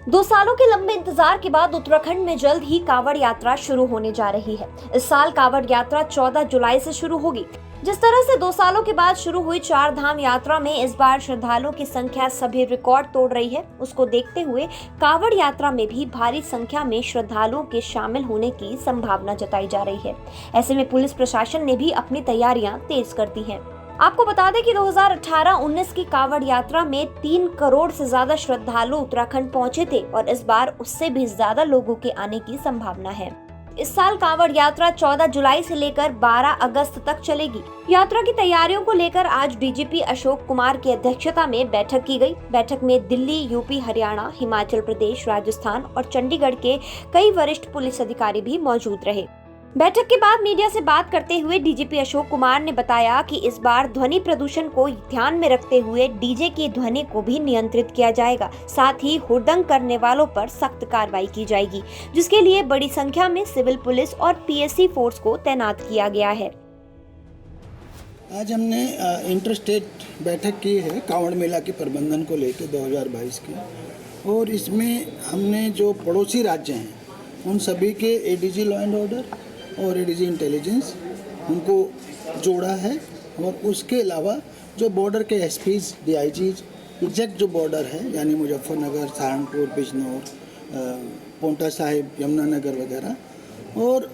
2 सालों के लंबे इंतजार के बाद उत्तराखंड में जल्द ही कांवड़ यात्रा शुरू होने जा रही है। इस साल कांवड़ यात्रा 14 जुलाई से शुरू होगी। जिस तरह से 2 सालों के बाद शुरू हुई 4 धाम यात्रा में इस बार श्रद्धालुओं की संख्या सभी रिकॉर्ड तोड़ रही है, उसको देखते हुए कांवड़ यात्रा में भी भारी संख्या में श्रद्धालुओं के शामिल होने की संभावना जताई जा रही है। ऐसे में पुलिस प्रशासन ने भी अपनी तैयारियां तेज कर दी हैं। आपको बता दें कि 2018-19 की कांवड़ यात्रा में 3 करोड़ से ज्यादा श्रद्धालु उत्तराखंड पहुंचे थे और इस बार उससे भी ज्यादा लोगों के आने की संभावना है। इस साल कांवड़ यात्रा 14 जुलाई से लेकर 12 अगस्त तक चलेगी। यात्रा की तैयारियों को लेकर आज डीजीपी अशोक कुमार की अध्यक्षता में बैठक की गई। बैठक में दिल्ली, यूपी, हरियाणा, हिमाचल प्रदेश, राजस्थान और चंडीगढ़ के कई वरिष्ठ पुलिस अधिकारी भी मौजूद रहे। बैठक के बाद मीडिया से बात करते हुए डीजीपी अशोक कुमार ने बताया कि इस बार ध्वनि प्रदूषण को ध्यान में रखते हुए डीजे की ध्वनि को भी नियंत्रित किया जाएगा। साथ ही हुड़दंग करने वालों पर सख्त कार्रवाई की जाएगी, जिसके लिए बड़ी संख्या में सिविल पुलिस और पीएससी फोर्स को तैनात किया गया है। आज हमने इंटर स्टेट बैठक की है कांवड़ मेला के प्रबंधन को लेकर 2022 की, और इसमें हमने जो पड़ोसी राज्य हैं उन सभी के एडीजी लॉ एंड ऑर्डर और एडीजी इंटेलिजेंस उनको जोड़ा है, और उसके अलावा जो बॉर्डर के एसपीज, डीआईजीज एग्जैक्ट जो बॉर्डर है यानी मुजफ्फरनगर, सहारनपुर, बिजनौर, पोंटा साहिब, यमुनानगर वगैरह, और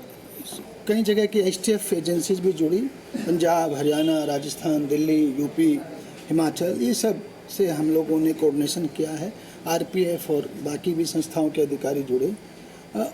कई जगह की एसटीएफ एजेंसीज भी जुड़ी, पंजाब, हरियाणा, राजस्थान, दिल्ली, यूपी, हिमाचल, ये सब से हम लोगों ने कोऑर्डिनेशन किया है। आरपीएफ और बाकी भी संस्थाओं के अधिकारी जुड़े,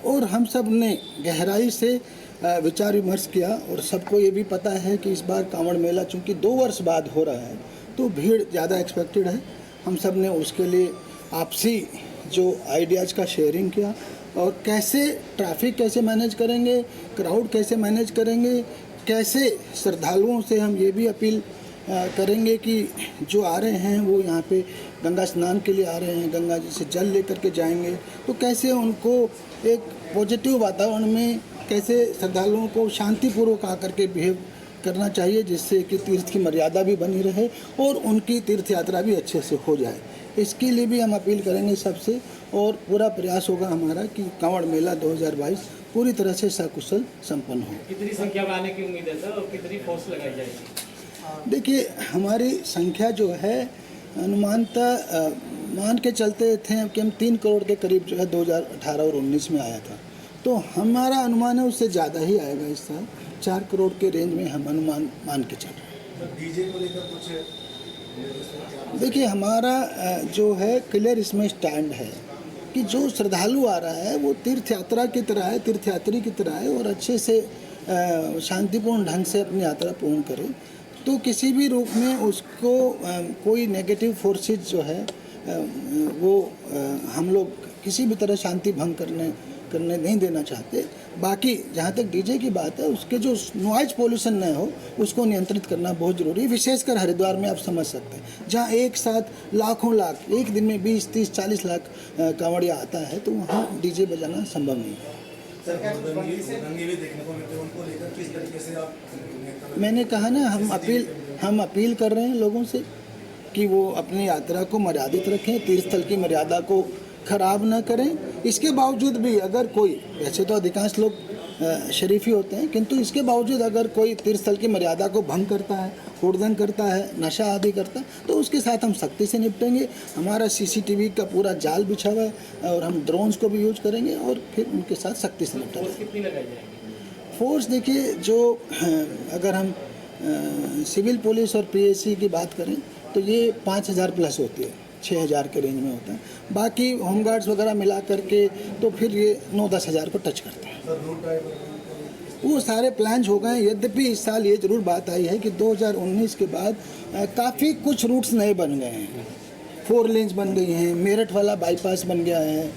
और हम सब ने गहराई से विचार विमर्श किया। और सबको ये भी पता है कि इस बार कांवड़ मेला चूँकि 2 वर्ष बाद हो रहा है तो भीड़ ज़्यादा एक्सपेक्टेड है। हम सब ने उसके लिए आपसी जो आइडियाज़ का शेयरिंग किया, और कैसे ट्रैफिक कैसे मैनेज करेंगे, क्राउड कैसे मैनेज करेंगे, कैसे श्रद्धालुओं से हम ये भी अपील करेंगे कि जो आ रहे हैं वो यहाँ पे गंगा स्नान के लिए आ रहे हैं, गंगा जी से जल लेकर के जाएंगे, तो कैसे उनको एक पॉजिटिव वातावरण में कैसे श्रद्धालुओं को शांतिपूर्वक आकर के बिहेव करना चाहिए, जिससे कि तीर्थ की मर्यादा भी बनी रहे और उनकी तीर्थ यात्रा भी अच्छे से हो जाए। इसके लिए भी हम अपील करेंगे सबसे, और पूरा प्रयास होगा हमारा कि कांवड़ मेला 2022 पूरी तरह से सकुशल संपन्न हो। कितनी संख्या में आने की उम्मीद है सर, और कितनी फोर्स लगाई जाएगी? देखिए, हमारी संख्या जो है अनुमानतः मान के चलते थे कि हम 3 करोड़ के करीब जो है 2018 और 19 में आया था, तो हमारा अनुमान है उससे ज़्यादा ही आएगा इस साल। 4 करोड़ के रेंज में हम अनुमान मान के चल रहे हैं। डीजे को लेकर कुछ देखिए, हमारा जो है क्लियर इसमें स्टैंड है कि जो श्रद्धालु आ रहा है वो तीर्थ यात्रा की तरह है, तीर्थयात्री की तरह है, और अच्छे से शांतिपूर्ण ढंग से अपनी यात्रा पूर्ण करे। तो किसी भी रूप में उसको कोई नेगेटिव फोर्सेज जो है वो हम लोग किसी भी तरह शांति भंग करने नहीं देना चाहते। बाकी जहाँ तक डीजे की बात है, उसके जो नॉइज पोल्यूशन न हो उसको नियंत्रित करना बहुत ज़रूरी है। विशेषकर हरिद्वार में आप समझ सकते हैं, जहाँ एक साथ लाखों लाख, एक दिन में 20, 30, 40 लाख कांवड़िया आता है, तो वहाँ डीजे बजाना संभव नहीं है। मैंने कहा ना, हम अपील कर रहे हैं लोगों से कि वो अपनी यात्रा को मर्यादित रखें, तीर्थ स्थल की मर्यादा को खराब ना करें। इसके बावजूद भी अगर कोई, वैसे तो अधिकांश लोग शरीफ ही होते हैं, किंतु इसके बावजूद अगर कोई तीर्थ स्थल की मर्यादा को भंग करता है, हुड़दंग करता है, नशा आदि करता है, तो उसके साथ हम सख्ती से निपटेंगे। हमारा सीसीटीवी का पूरा जाल बिछा हुआ है, और हम ड्रोन्स को भी यूज करेंगे, और फिर उनके साथ सख्ती से निपटेंगे। फोर्स कितनी लगाई जाएगी? फोर्स देखिए, जो अगर हम सिविल पुलिस और पीएससी की बात करें तो ये 5000 प्लस होती है, 6000 के रेंज में होता है। बाकी होमगार्ड्स वगैरह मिला करके तो फिर ये 9-10 हज़ार को टच करते हैं। वो सारे प्लान्स हो गए। यद्यपि इस साल ये ज़रूर बात आई है कि 2019 के बाद काफ़ी कुछ रूट्स नए बन गए हैं। 4 लेन्स बन गई हैं, मेरठ वाला बाईपास बन गया है,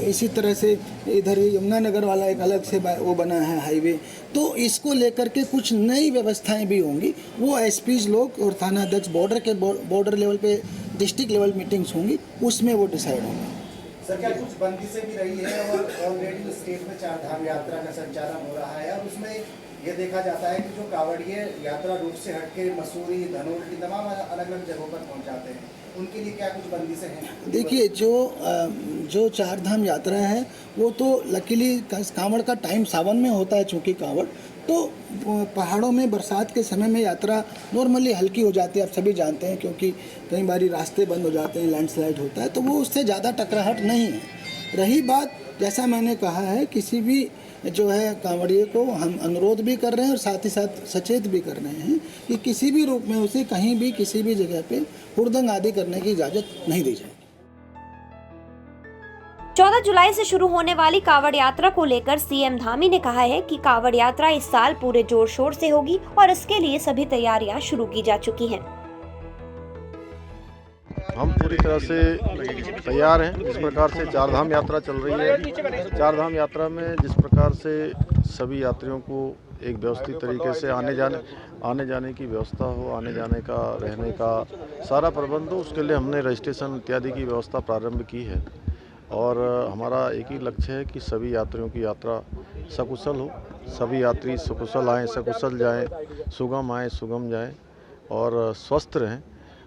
इसी तरह से इधर यमुनानगर वाला एक अलग से वो बना है हाईवे। तो इसको लेकर के कुछ नई व्यवस्थाएं भी होंगी। वो एसपीज लोग और थाना अध्यक्ष बॉर्डर लेवल पे डिस्ट्रिक्ट लेवल मीटिंग्स होंगी, उसमें वो डिसाइड होंगे। सर, क्या कुछ बंदिशें भी रही है, और ऑलरेडी स्टेट में 4 धाम यात्रा का संचालन हो रहा है, और उसमें ये देखा जाता है कि जो कांवड़िए यात्रा रूट से हटके मसूरी, धनोर की तमाम अलग अलग जगहों पर पहुंच जाते हैं, उनके लिए क्या कुछ बंदिशें हैं? देखिए, जो चार धाम यात्रा है वो तो लकीली कांवड़ का टाइम सावन में होता है, चूँकि कांवड़ तो पहाड़ों में बरसात के समय में यात्रा नॉर्मली हल्की हो जाती है, आप सभी जानते हैं, क्योंकि कई बारी रास्ते बंद हो जाते हैं, लैंडस्लाइड होता है, तो वो उससे ज़्यादा टकराहट नहीं है। रही बात, जैसा मैंने कहा है, किसी भी जो है कांवड़िए को हम अनुरोध भी कर रहे हैं और साथ ही साथ सचेत भी कर रहे हैं कि किसी भी रूप में उसे कहीं भी किसी भी जगह पे हुड़दंग आदि करने की इजाज़त नहीं दी जाएगी। 14 जुलाई से शुरू होने वाली कांवड़ यात्रा को लेकर सीएम धामी ने कहा है कि कांवड़ यात्रा इस साल पूरे जोर शोर से होगी और इसके लिए सभी तैयारियां शुरू की जा चुकी हैं। हम पूरी तरह से तैयार हैं। जिस प्रकार से चारधाम यात्रा चल रही है, चारधाम यात्रा में जिस प्रकार से सभी यात्रियों को एक व्यवस्थित तरीके से आने जाने की व्यवस्था हो, आने जाने का, रहने का सारा प्रबंध हो, उसके लिए हमने रजिस्ट्रेशन इत्यादि की व्यवस्था प्रारंभ की है। और हमारा एक ही लक्ष्य है कि सभी यात्रियों की यात्रा सकुशल हो, सभी यात्री सकुशल आएँ, सकुशल जाएँ, सुगम आएँ, सुगम जाएँ और स्वस्थ रहें।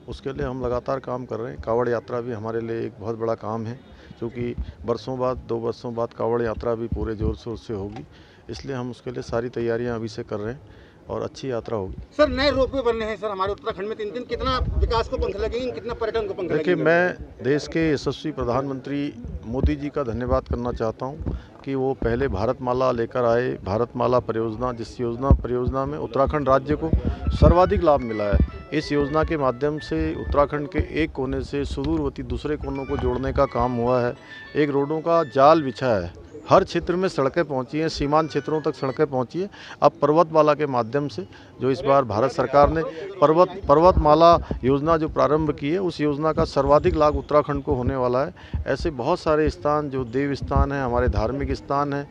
उसके लिए हम लगातार काम कर रहे हैं। कांवड़ यात्रा भी हमारे लिए एक बहुत बड़ा काम है, क्योंकि वर्षों बाद, 2 वर्षों बाद कांवड़ यात्रा भी पूरे जोर शोर से होगी, इसलिए हम उसके लिए सारी तैयारियां अभी से कर रहे हैं और अच्छी यात्रा होगी। सर, नए रोपवे बनने हैं सर हमारे उत्तराखंड में 3 दिन, कितना विकास को पंख लगेंगे, कितना पर्यटन को पंख लगेंगे? देखिए, मैं देश के यशस्वी प्रधानमंत्री मोदी जी का धन्यवाद करना चाहता हूँ कि वो पहले भारतमाला लेकर आए, भारतमाला परियोजना, जिस परियोजना में उत्तराखंड राज्य को सर्वाधिक लाभ मिला है। इस योजना के माध्यम से उत्तराखंड के एक कोने से सुदूरवर्ती दूसरे कोनों को जोड़ने का काम हुआ है। एक रोडों का जाल बिछा है, हर क्षेत्र में सड़कें पहुंची हैं, सीमांत क्षेत्रों तक सड़कें पहुंची हैं। अब पर्वतमाला के माध्यम से, जो इस बार भारत सरकार ने पर्वतमाला योजना जो प्रारंभ की है, उस योजना का सर्वाधिक लाभ उत्तराखंड को होने वाला है। ऐसे बहुत सारे स्थान जो देव स्थान हैं, हमारे धार्मिक स्थान हैं,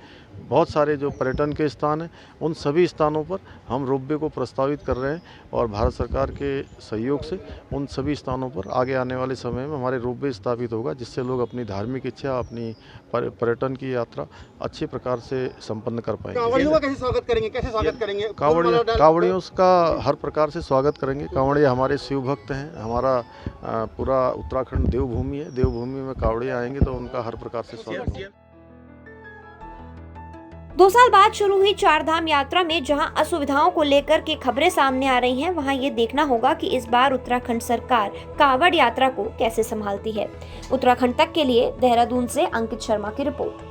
बहुत सारे जो पर्यटन के स्थान हैं, उन सभी स्थानों पर हम रोपवे को प्रस्तावित कर रहे हैं और भारत सरकार के सहयोग से उन सभी स्थानों पर आगे आने वाले समय में हमारे रोपवे स्थापित होगा, जिससे लोग अपनी धार्मिक इच्छा, अपनी पर्यटन की यात्रा अच्छे प्रकार से संपन्न कर पाएंगे। कांवड़ियों का कैसे स्वागत करेंगे, कैसे स्वागत करेंगे? कांवड़ियों का हर प्रकार से स्वागत करेंगे। कांवड़िया हमारे शिव भक्त हैं, हमारा पूरा उत्तराखंड देवभूमि है, देवभूमि में कांवड़िया आएंगे तो उनका हर प्रकार से स्वागत होगा। 2 साल बाद शुरू हुई चारधाम यात्रा में जहां असुविधाओं को लेकर के खबरें सामने आ रही हैं, वहां ये देखना होगा कि इस बार उत्तराखंड सरकार कांवड़ यात्रा को कैसे संभालती है। उत्तराखंड तक के लिए देहरादून से अंकित शर्मा की रिपोर्ट।